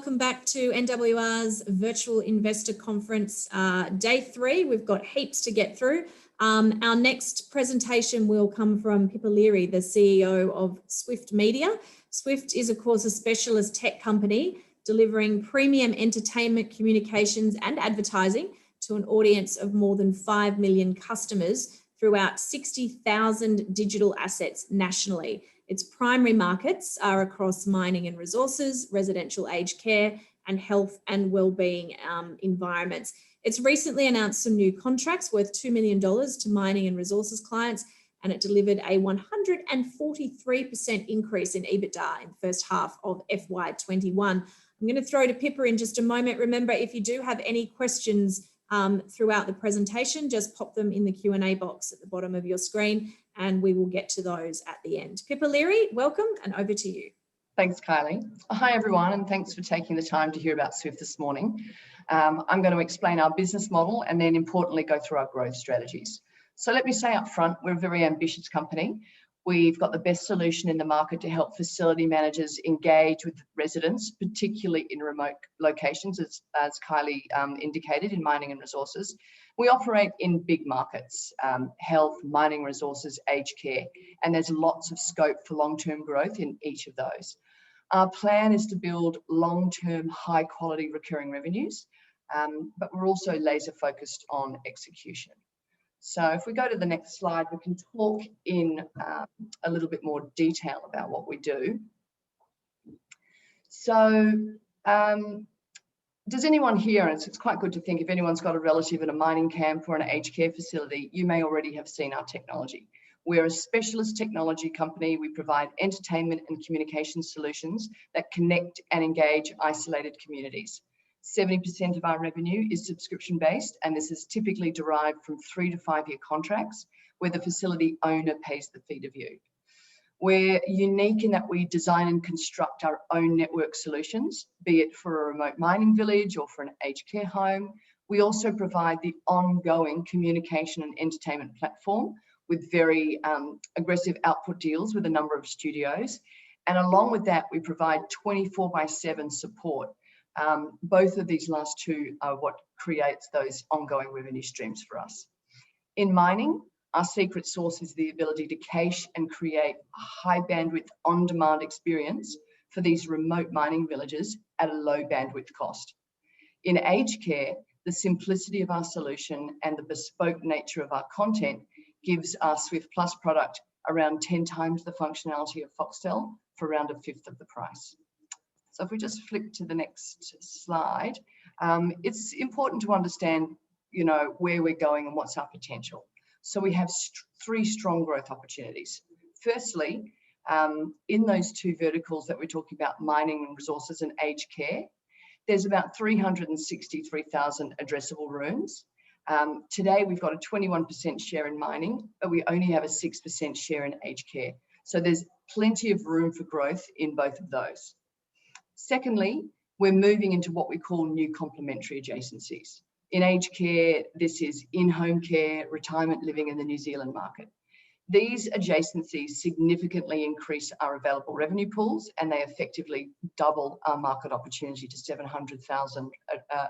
welcome back to NWR's Virtual Investor Conference, Day 3. We've got heaps to get through. Our next presentation will come from Pippa Leary, the CEO of Swift Media. Swift is, of course, a specialist tech company delivering premium entertainment, communications and advertising to an audience of more than 5 million customers throughout 60,000 digital assets nationally. Its primary markets are across mining and resources, residential aged care, and health and wellbeing environments. It's recently announced some new contracts worth $2 million to mining and resources clients, and it delivered a 143% increase in EBITDA in the first half of FY21. I'm going to throw to Pippa in just a moment. Remember, if you do have any questions throughout the presentation, just pop them in the Q&A box at the bottom of your screen and we will get to those at the end. Pippa Leary, welcome, and over to you. Thanks, Kylie. Hi, everyone, and thanks for taking the time to hear about Swift this morning. I'm going to explain our business model and then importantly go through our growth strategies. So let me say up front, we're a very ambitious company. We've got the best solution in the market to help facility managers engage with residents, particularly in remote locations, as Kylie indicated, in mining and resources. We operate in big markets, health, mining, resources, aged care, and there's lots of scope for long-term growth in each of those. Our plan is to build long-term, high-quality recurring revenues, but we're also laser-focused on execution. So if we go to the next slide, we can talk in a little bit more detail about what we do. So does anyone here, and it's quite good to think if anyone's got a relative in a mining camp or an aged care facility, you may already have seen our technology. We're a specialist technology company. We provide entertainment and communication solutions that connect and engage isolated communities. 70% of our revenue is subscription-based, and this is typically derived from 3 to 5 year contracts where the facility owner pays the fee to view. We're unique in that we design and construct our own network solutions, be it for a remote mining village or for an aged care home. We also provide the ongoing communication and entertainment platform with very aggressive output deals with a number of studios. And along with that, we provide 24/7 support. Both of these last two are what creates those ongoing revenue streams for us. In mining, our secret sauce is the ability to cache and create a high bandwidth on-demand experience for these remote mining villages at a low bandwidth cost. In aged care, the simplicity of our solution and the bespoke nature of our content gives our Swift Plus product around 10 times the functionality of Foxtel for around 1/5 of the price. So if we just flip to the next slide, it's important to understand, where we're going and what's our potential. So we have 3 strong growth opportunities. Firstly, in those 2 verticals that we're talking about, mining and resources and aged care, there's about 363,000 addressable rooms. Today, we've got a 21% share in mining, but we only have a 6% share in aged care. So there's plenty of room for growth in both of those. Secondly, we're moving into what we call new complementary adjacencies. In aged care, this is in-home care, retirement living in the New Zealand market. These adjacencies significantly increase our available revenue pools, and they effectively double our market opportunity to 700,000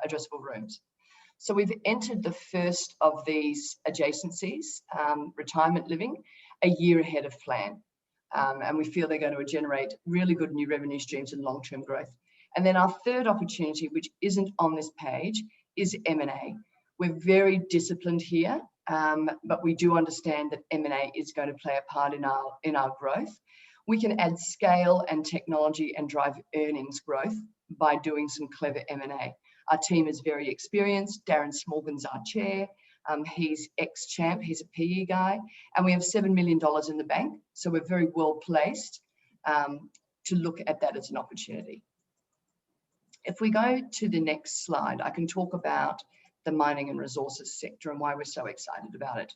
addressable rooms. So we've entered the first of these adjacencies, retirement living, a year ahead of plan. And we feel they're going to generate really good new revenue streams and long-term growth. And then our third opportunity, which isn't on this page, is M&A. We're very disciplined here, but we do understand that M&A is going to play a part in our growth. We can add scale and technology and drive earnings growth by doing some clever M&A. Our team is very experienced. Darren Smorgan's our chair. He's ex-champ, he's a PE guy, and we have $7 million in the bank. So we're very well placed to look at that as an opportunity. If we go to the next slide, I can talk about the mining and resources sector and why we're so excited about it.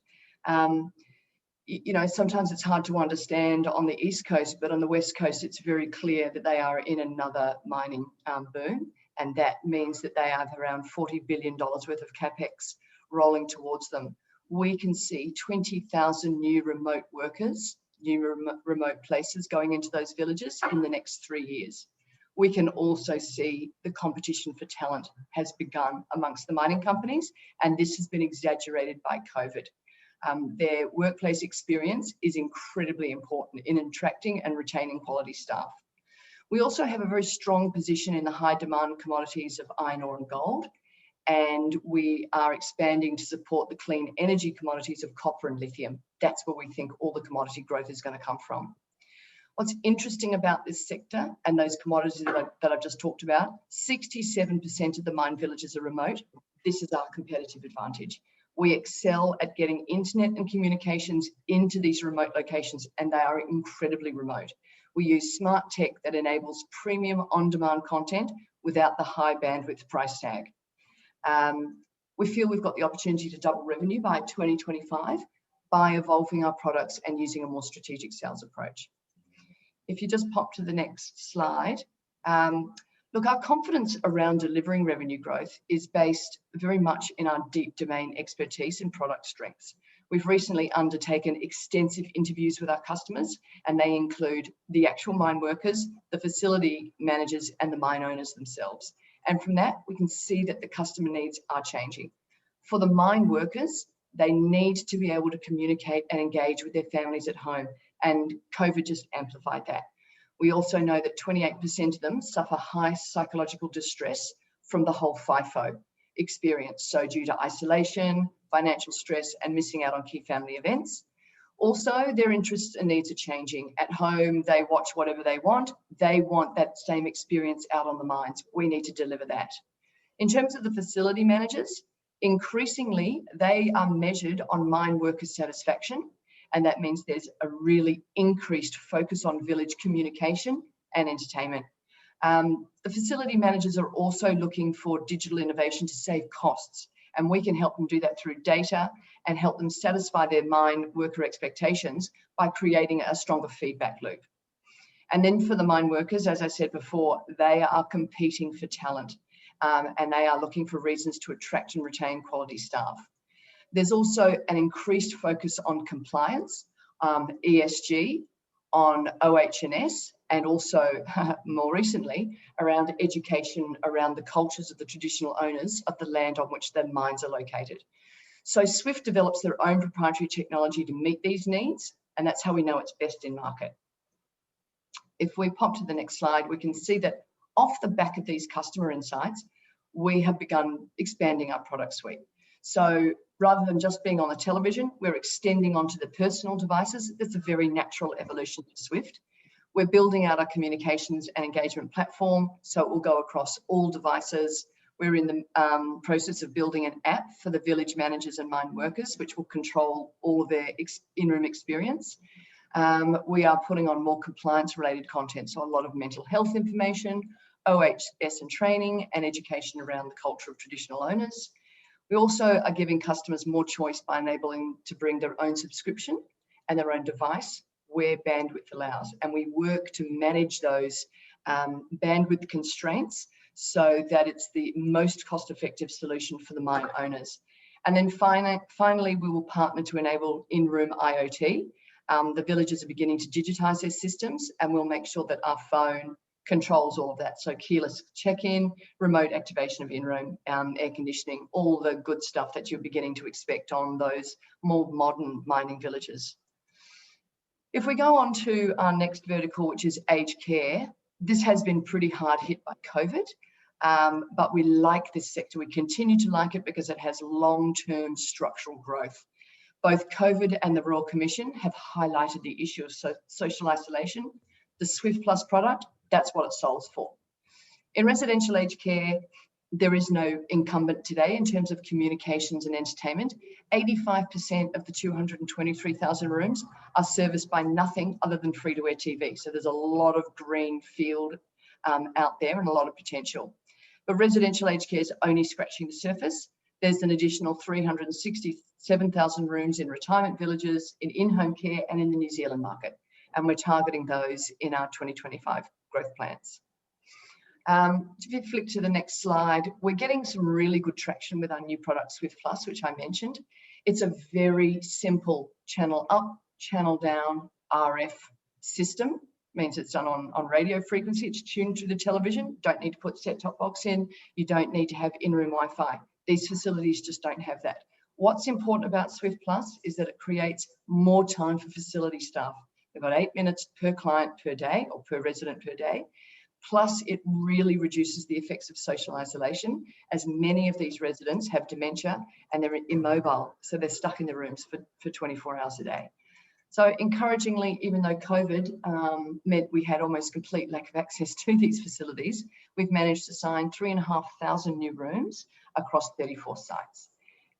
Sometimes it's hard to understand on the East Coast, but on the West Coast, it's very clear that they are in another mining boom. And that means that they have around $40 billion worth of CapEx rolling towards them. We can see 20,000 new remote workers, new remote places going into those villages in the next 3 years. we can also see the competition for talent has begun amongst the mining companies, and this has been exaggerated by COVID. Their workplace experience is incredibly important in attracting and retaining quality staff. We also have a very strong position in the high demand commodities of iron ore and gold, and we are expanding to support the clean energy commodities of copper and lithium. That's where we think all the commodity growth is going to come from. What's interesting about this sector and those commodities that I've just talked about, 67% of the mine villages are remote. This is our competitive advantage. We excel at getting internet and communications into these remote locations, and they are incredibly remote. We use smart tech that enables premium on-demand content without the high bandwidth price tag. We feel we've got the opportunity to double revenue by 2025 by evolving our products and using a more strategic sales approach. If you just pop to the next slide. Look, our confidence around delivering revenue growth is based very much in our deep domain expertise and product strengths. We've recently undertaken extensive interviews with our customers, and they include the actual mine workers, the facility managers, and the mine owners themselves. And from that, we can see that the customer needs are changing. For the mine workers, they need to be able to communicate and engage with their families at home, and COVID just amplified that. We also know that 28% of them suffer high psychological distress from the whole FIFO experience. So due to isolation, financial stress, and missing out on key family events. Also, their interests and needs are changing. At home, they watch whatever they want. They want that same experience out on the mines. We need to deliver that. In terms of the facility managers, increasingly, they are measured on mine worker satisfaction. And that means there's a really increased focus on village communication and entertainment. The facility managers are also looking for digital innovation to save costs, and we can help them do that through data and help them satisfy their mine worker expectations by creating a stronger feedback loop. And then for the mine workers, as I said before, they are competing for talent, and they are looking for reasons to attract and retain quality staff. There's also an increased focus on compliance, ESG, on OH&S, and also more recently around education, around the cultures of the traditional owners of the land on which the mines are located. So Swift develops their own proprietary technology to meet these needs, and that's how we know it's best in market. If we pop to the next slide, we can see that off the back of these customer insights, we have begun expanding our product suite. So rather than just being on the television, we're extending onto the personal devices. That's a very natural evolution of Swift. We're building out our communications and engagement platform, so it will go across all devices. We're in the process of building an app for the village managers and mine workers, which will control all of their in-room experience. We are putting on more compliance-related content, so a lot of mental health information, OHS and training, and education around the culture of traditional owners. We also are giving customers more choice by enabling to bring their own subscription and their own device where bandwidth allows. And we work to manage those bandwidth constraints so that it's the most cost-effective solution for the mine owners. And then finally, we will partner to enable in-room IoT. The villages are beginning to digitize their systems, and we'll make sure that our phone controls all of that. So keyless check-in, remote activation of in-room air conditioning, all the good stuff that you're beginning to expect on those more modern mining villages. If we go on to our next vertical, which is aged care, this has been pretty hard hit by COVID, but we like this sector. We continue to like it because it has long-term structural growth. Both COVID and the Royal Commission have highlighted the issue of social isolation. The Swift Plus product, that's what it solves for. In residential aged care, there is no incumbent today in terms of communications and entertainment. 85% of the 223,000 rooms are serviced by nothing other than free-to-air TV. So there's a lot of green field out there and a lot of potential. But residential aged care is only scratching the surface. There's an additional 367,000 rooms in retirement villages, in-home care, and in the New Zealand market. And we're targeting those in our 2025 growth plans. If you flick to the next slide, we're getting some really good traction with our new product, Swift Plus, which I mentioned. It's a very simple channel up, channel down RF system means it's done on radio frequency. It's tuned to the television. Don't need to put set-top box in. You don't need to have in-room Wi-Fi. These facilities just don't have that. What's important about Swift Plus is that it creates more time for facility staff. They've got 8 minutes per client per day, or per resident per day. Plus, it really reduces the effects of social isolation, as many of these residents have dementia and they're immobile, so they're stuck in their rooms for 24 hours a day. So encouragingly, even though COVID meant we had almost complete lack of access to these facilities, we've managed to sign 3,500 new rooms across 34 sites.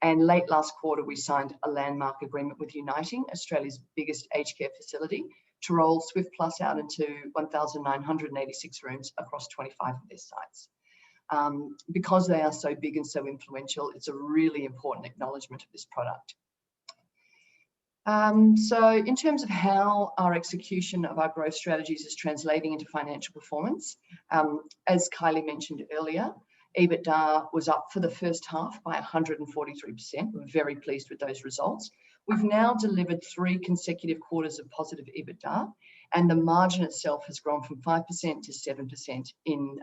And late last quarter, we signed a landmark agreement with Uniting, Australia's biggest aged care facility, to roll Swift Plus out into 1,986 rooms across 25 of their sites. Because they are so big and so influential, it's a really important acknowledgement of this product. So in terms of how our execution of our growth strategies is translating into financial performance, as Kylie mentioned earlier, EBITDA was up for the first half by 143%. We're very pleased with those results. We've now delivered 3 consecutive quarters of positive EBITDA, and the margin itself has grown from 5% to 7% in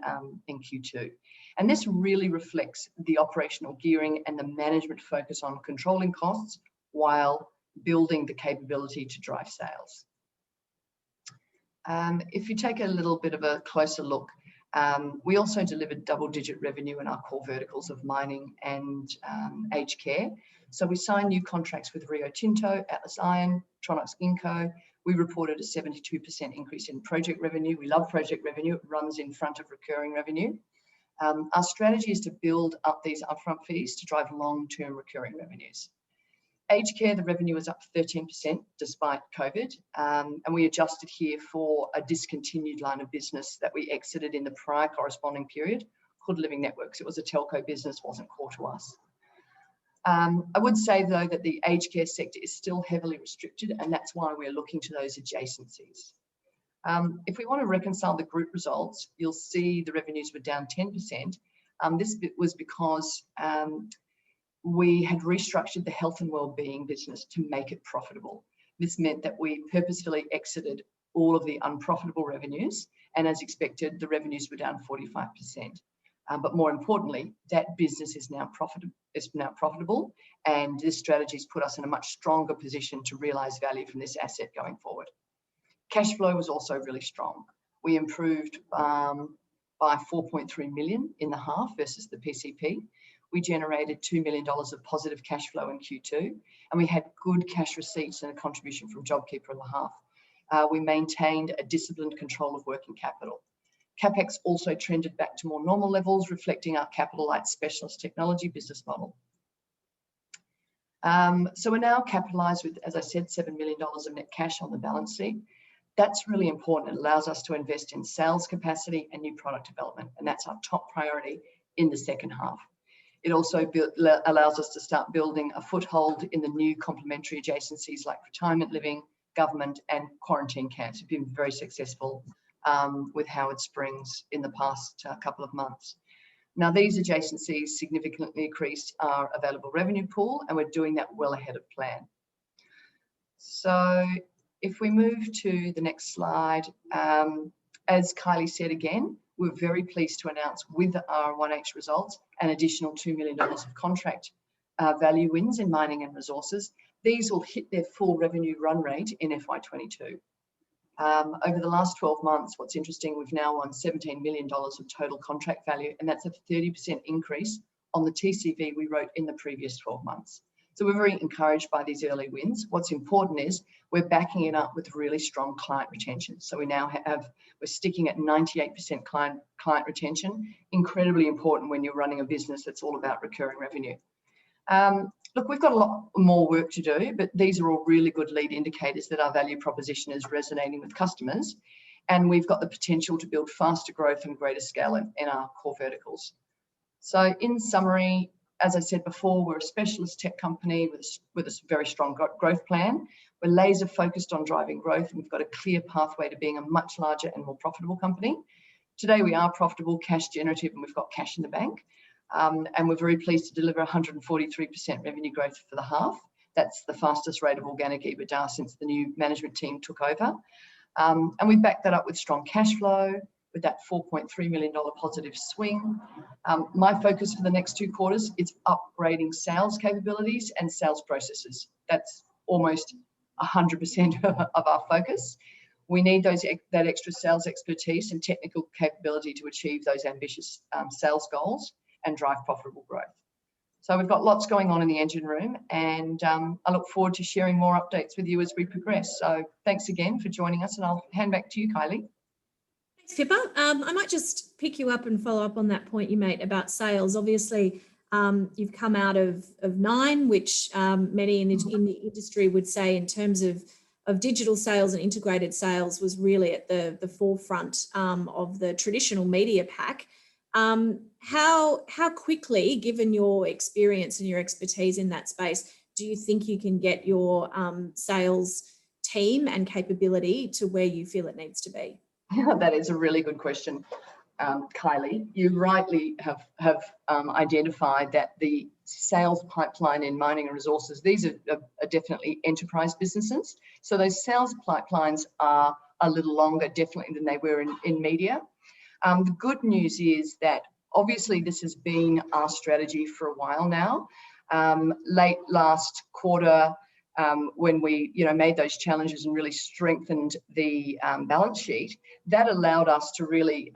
Q2. And this really reflects the operational gearing and the management focus on controlling costs while building the capability to drive sales. If you take a little bit of a closer look, we also delivered double-digit revenue in our core verticals of mining and aged care. So we signed new contracts with Rio Tinto, Atlas Iron, Tronox Inco. We reported a 72% increase in project revenue. We love project revenue. It runs in front of recurring revenue. Our strategy is to build up these upfront fees to drive long-term recurring revenues. Aged care, the revenue was up 13% despite COVID, and we adjusted here for a discontinued line of business that we exited in the prior corresponding period called Living Networks. It was a telco business, wasn't core to us. I would say though that the aged care sector is still heavily restricted, and that's why we're looking to those adjacencies. If we want to reconcile the group results, you'll see the revenues were down 10%. This was because we had restructured the health and wellbeing business to make it profitable. This meant that we purposefully exited all of the unprofitable revenues, and as expected, the revenues were down 45%. But more importantly, that business is now profitable, and this strategy has put us in a much stronger position to realise value from this asset going forward. Cash flow was also really strong. We improved by 4.3 million in the half versus the PCP. We generated $2 million of positive cash flow in Q2, and we had good cash receipts and a contribution from JobKeeper in the half. We maintained a disciplined control of working capital. CapEx also trended back to more normal levels, reflecting our capital-light specialist technology business model. So we're now capitalised with, as I said, $7 million of net cash on the balance sheet. That's really important. It allows us to invest in sales capacity and new product development, and that's our top priority in the second half. It also allows us to start building a foothold in the new complementary adjacencies like retirement living, government, and quarantine camps. We've been very successful with Howard Springs in the past couple of months. Now, these adjacencies significantly increased our available revenue pool, and we're doing that well ahead of plan. So if we move to the next slide, as Kylie said again, we're very pleased to announce with our 1H results an additional $2 million of contract value wins in mining and resources. These will hit their full revenue run rate in FY22. Over the last 12 months, what's interesting, we've now won $17 million of total contract value, and that's a 30% increase on the TCV we wrote in the previous 12 months. So we're very encouraged by these early wins. What's important is we're backing it up with really strong client retention. So we're sticking at 98% client retention, incredibly important when you're running a business that's all about recurring revenue. Look, we've got a lot more work to do, but these are all really good lead indicators that our value proposition is resonating with customers, and we've got the potential to build faster growth and greater scale in our core verticals. So in summary, as I said before, we're a specialist tech company with a very strong growth plan. We're laser focused on driving growth, and we've got a clear pathway to being a much larger and more profitable company. Today, we are profitable, cash generative, and we've got cash in the bank. And we're very pleased to deliver 143% revenue growth for the half. That's the fastest rate of organic EBITDA since the new management team took over. And we back that up with strong cash flow, with that $4.3 million positive swing. My focus for the next 2 quarters is upgrading sales capabilities and sales processes. That's almost 100% of our focus. We need that extra sales expertise and technical capability to achieve those ambitious sales goals and drive profitable growth. So we've got lots going on in the engine room, and I look forward to sharing more updates with you as we progress. So thanks again for joining us, and I'll hand back to you, Kylie. Thanks, Pippa. I might just pick you up and follow up on that point you made about sales. Obviously, you've come out of Nine, which many in the industry would say in terms of digital sales and integrated sales was really at the forefront of the traditional media pack. How quickly, given your experience and your expertise in that space, do you think you can get your sales team and capability to where you feel it needs to be? That is a really good question, Kylie. You rightly have identified that the sales pipeline in mining and resources, these are definitely enterprise businesses. So those sales pipelines are a little longer, definitely, than they were in media. The good news is that obviously this has been our strategy for a while now. Late last quarter, when we made those challenges and really strengthened the balance sheet, that allowed us to really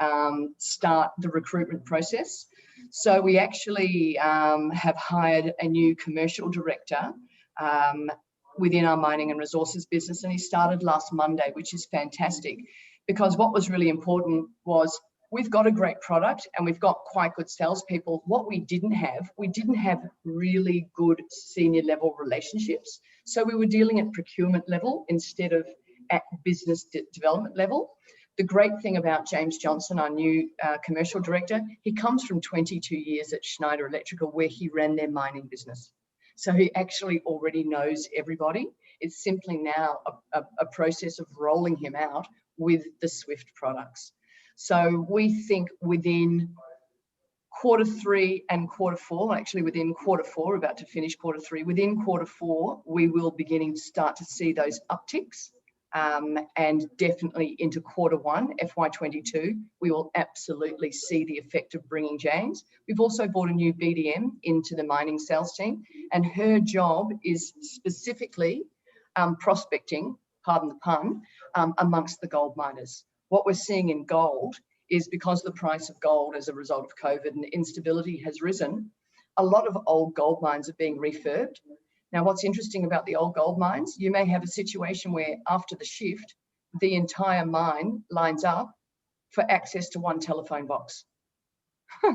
start the recruitment process. So we actually have hired a new commercial director within our mining and resources business, and he started last Monday, which is fantastic, because what was really important was we've got a great product and we've got quite good salespeople. What we didn't have really good senior level relationships. So we were dealing at procurement level instead of at business development level. The great thing about James Johnson, our new commercial director, he comes from 22 years at Schneider Electrical, where he ran their mining business. So he actually already knows everybody. It's simply now a process of rolling him out with the Swift products. So we think within Q3 and Q4, actually within Q4, about to finish Q3, within Q4, we will beginning to start to see those upticks. And definitely into Q1, FY22, we will absolutely see the effect of bringing James. We've also brought a new BDM into the mining sales team, and her job is specifically prospecting, pardon the pun, amongst the gold miners. What we're seeing in gold is because the price of gold as a result of COVID and instability has risen, a lot of old gold mines are being refurbed. Now, what's interesting about the old gold mines, you may have a situation where after the shift, the entire mine lines up for access to one telephone box.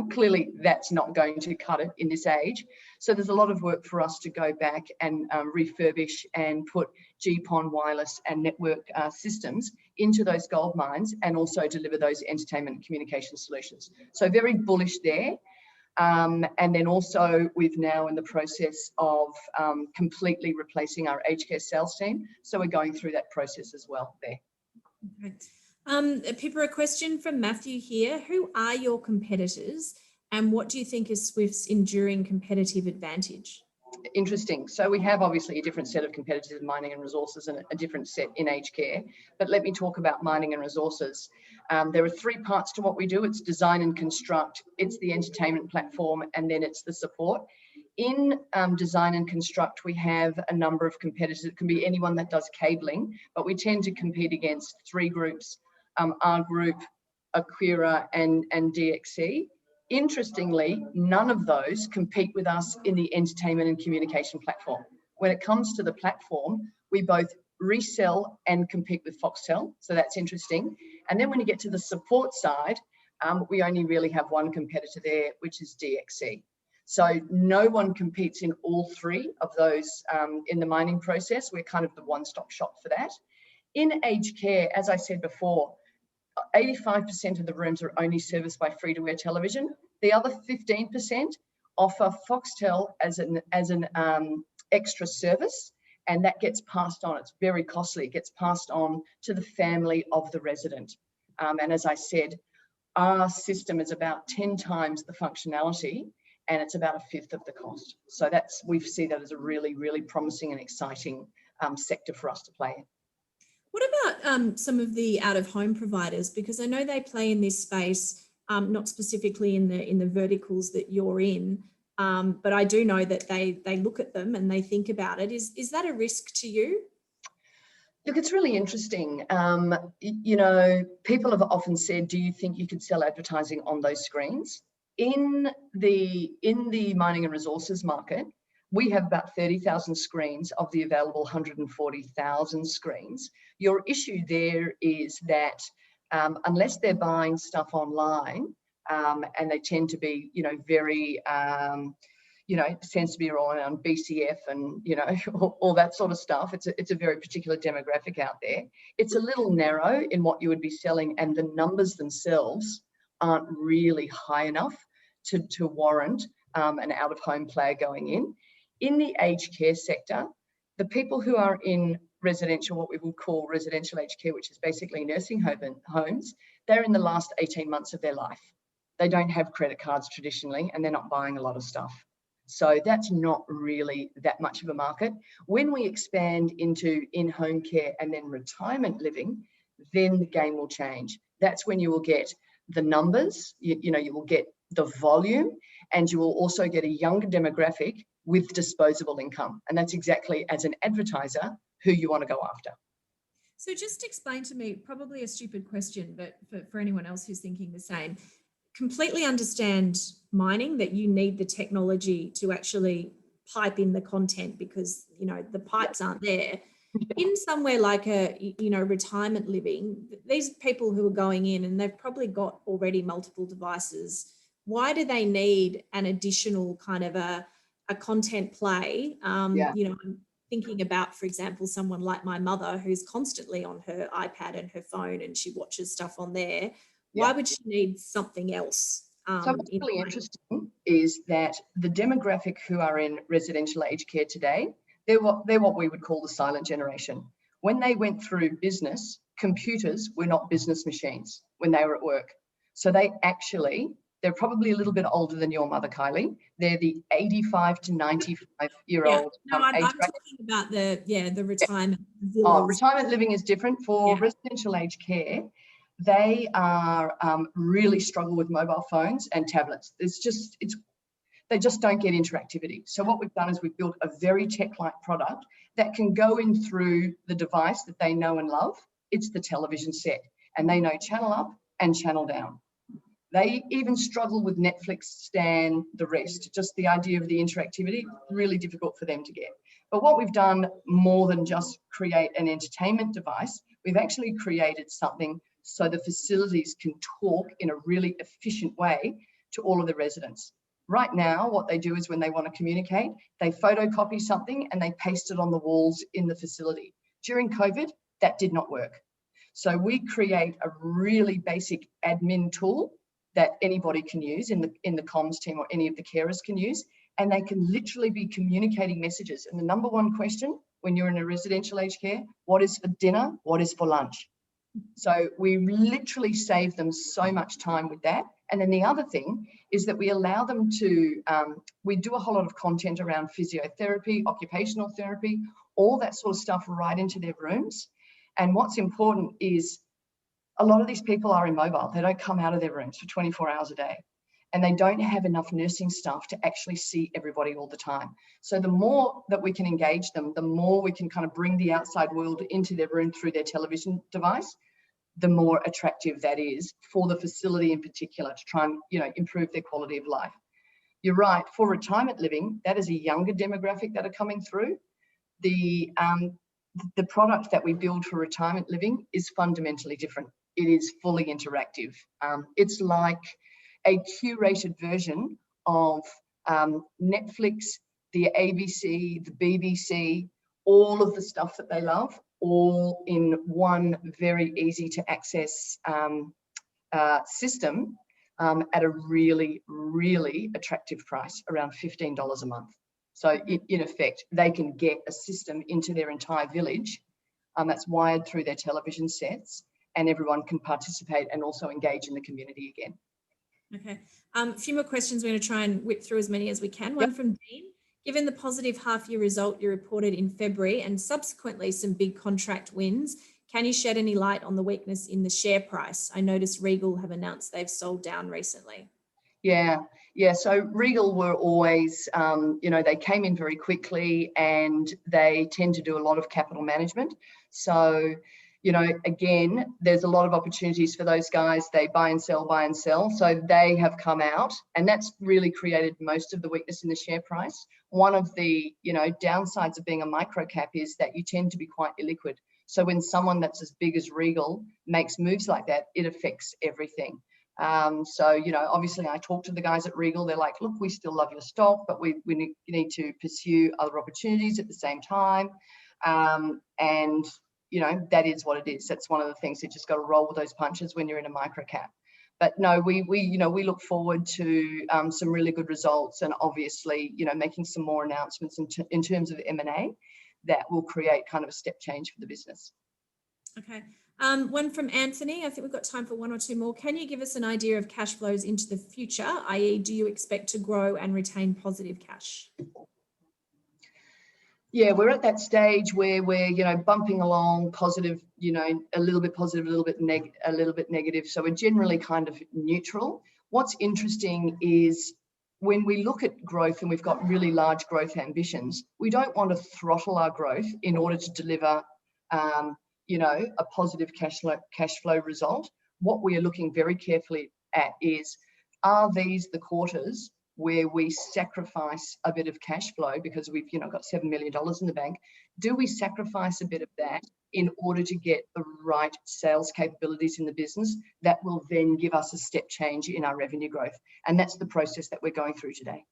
Clearly, that's not going to cut it in this age. So there's a lot of work for us to go back and refurbish and put GPON wireless and network systems into those gold mines, and also deliver those entertainment and communication solutions. So very bullish there. And then also we've now in the process of completely replacing our aged care sales team. So we're going through that process as well there. Okay. Pippa, a question from Matthew here. Who are your competitors and what do you think is Swift's enduring competitive advantage? Interesting. So we have obviously a different set of competitors in mining and resources and a different set in aged care. But let me talk about mining and resources. There are 3 parts to what we do. It's design and construct, it's the entertainment platform, and then it's the support. In design and construct, we have a number of competitors. It can be anyone that does cabling, but we tend to compete against 3 groups, our group, Aquira, and DXC. Interestingly, none of those compete with us in the entertainment and communication platform. When it comes to the platform, we both resell and compete with Foxtel, so that's interesting. And then when you get to the support side, we only really have one competitor there, which is DXC. So no one competes in all 3 of those in the mining process. We're kind of the one-stop shop for that. In aged care, as I said before, 85% of the rooms are only serviced by free-to-air television. The other 15% offer Foxtel as an extra service, and that gets passed on. It's very costly. It gets passed on to the family of the resident. And as I said, our system is about 10 times the functionality, and it's about 1/5 of the cost. So we see that as a really, really promising and exciting sector for us to play in. What about some of the out-of-home providers? Because I know they play in this space, not specifically in the verticals that you're in, but I do know that they look at them and they think about it. Is that a risk to you? Look, it's really interesting. People have often said, do you think you could sell advertising on those screens? In the mining and resources market, we have about 30,000 screens of the available 140,000 screens. Your issue there is that unless they're buying stuff online, and they tend to be, very, it tends to be around BCF and, all that sort of stuff. It's a very particular demographic out there. It's a little narrow in what you would be selling, and the numbers themselves aren't really high enough to warrant an out-of-home player going in. In the aged care sector, the people who are in residential, what we would call residential aged care, which is basically nursing homes, they're in the last 18 months of their life. They don't have credit cards traditionally, and they're not buying a lot of stuff. So that's not really that much of a market. When we expand into in-home care and then retirement living, then the game will change. That's when you will get the numbers, you will get the volume, and you will also get a younger demographic with disposable income. And that's exactly, as an advertiser, who you want to go after. So just explain to me, probably a stupid question, but for anyone else who's thinking the same, completely understand mining, that you need the technology to actually pipe in the content because, the pipes aren't there. In somewhere like a, retirement living, these people who are going in and they've probably got already multiple devices, why do they need an additional kind of a content play? I'm thinking about, for example, someone like my mother who's constantly on her iPad and her phone and she watches stuff on there. Why would she need something else? So what's really interesting is that the demographic who are in residential aged care today, they're what we would call the silent generation. When they went through business, computers were not business machines when they were at work. So they're probably a little bit older than your mother, Kylie. They're the 85 to 95-year-old I'm age talking about the retirement villas. Oh, retirement living is different. For residential aged care, they are really struggle with mobile phones and tablets. They just don't get interactivity. So what we've done is we've built a very tech-like product that can go in through the device that they know and love. It's the television set, and they know channel up and channel down. They even struggle with Netflix, Stan, the rest. Just the idea of the interactivity, really difficult for them to get. But what we've done, more than just create an entertainment device, we've actually created something so the facilities can talk in a really efficient way to all of the residents. Right now, what they do is when they want to communicate, they photocopy something and they paste it on the walls in the facility. During COVID, that did not work. So we create a really basic admin tool that anybody can use in the comms team, or any of the carers can use, and they can literally be communicating messages. And the number one question when you're in a residential aged care, what is for dinner? What is for lunch? So we literally save them so much time with that. And then the other thing is that we allow them to, we do a whole lot of content around physiotherapy, occupational therapy, all that sort of stuff right into their rooms. And what's important is a lot of these people are immobile. They don't come out of their rooms for 24 hours a day. And they don't have enough nursing staff to actually see everybody all the time. So the more that we can engage them, the more we can kind of bring the outside world into their room through their television device, the more attractive that is for the facility in particular to try and, improve their quality of life. You're right, for retirement living, that is a younger demographic that are coming through. The product that we build for retirement living is fundamentally different. It is fully interactive. It's like a curated version of Netflix, the ABC, the BBC, all of the stuff that they love, all in one very easy to access system at a really, really attractive price, around $15 a month. So in effect, they can get a system into their entire village that's wired through their television sets, and everyone can participate and also engage in the community again. Okay. A few more questions. We're going to try and whip through as many as we can. One from Dean. Given the positive half-year result you reported in February and subsequently some big contract wins, Can you shed any light on the weakness in the share price? I noticed Regal have announced they've sold down recently. Yeah. So Regal were always, they came in very quickly and they tend to do a lot of capital management. So, again, there's a lot of opportunities for those guys. They buy and sell. So they have come out, and that's really created most of the weakness in the share price. One of the, downsides of being a micro cap is that you tend to be quite illiquid. So when someone that's as big as Regal makes moves like that, it affects everything. Obviously I talked to the guys at Regal. They're like, look, we still love your stock, but we need to pursue other opportunities at the same time. That is what it is. That's one of the things. You just got to roll with those punches when you're in a micro cap. But no, we look forward to some really good results, and obviously, making some more announcements in terms of M&A that will create kind of a step change for the business. Okay. One from Anthony. I think we've got time for one or two more. Can you give us an idea of cash flows into the future, i.e. do you expect to grow and retain positive cash? Yeah, we're at that stage where we're, bumping along positive, a little bit positive, a little bit negative. So we're generally kind of neutral. What's interesting is when we look at growth and we've got really large growth ambitions, we don't want to throttle our growth in order to deliver a positive cash flow result. What we are looking very carefully at is, are these the quarters where we sacrifice a bit of cash flow because we've got $7 million in the bank? Do we sacrifice a bit of that in order to get the right sales capabilities in the business that will then give us a step change in our revenue growth? And that's the process that we're going through today.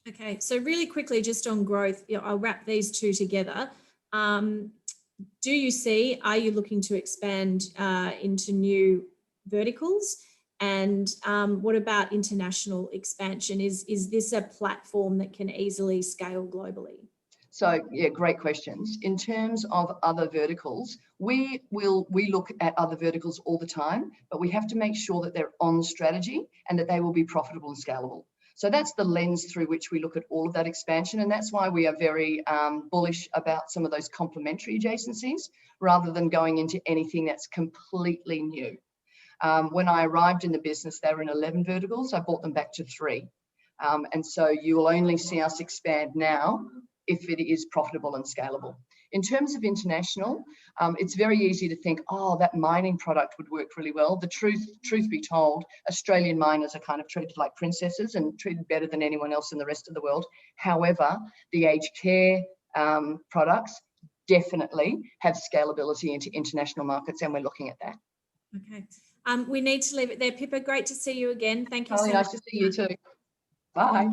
Okay, so really quickly, just on growth, I'll wrap these two together. Are you looking to expand into new verticals? And what about international expansion? Is this a platform that can easily scale globally? So yeah, great questions. In terms of other verticals, we look at other verticals all the time, but we have to make sure that they're on strategy and that they will be profitable and scalable. So that's the lens through which we look at all of that expansion. And that's why we are very bullish about some of those complementary adjacencies rather than going into anything that's completely new. When I arrived in the business, they were in 11 verticals. I brought them back to 3. And so you will only see us expand now if it is profitable and scalable. In terms of international, it's very easy to think, oh, that mining product would work really well. The truth be told, Australian miners are kind of treated like princesses and treated better than anyone else in the rest of the world. However, the aged care products definitely have scalability into international markets, and we're looking at that. Okay. We need to leave it there. Pippa, great to see you again. Thank you so much. Nice to see you too. Bye.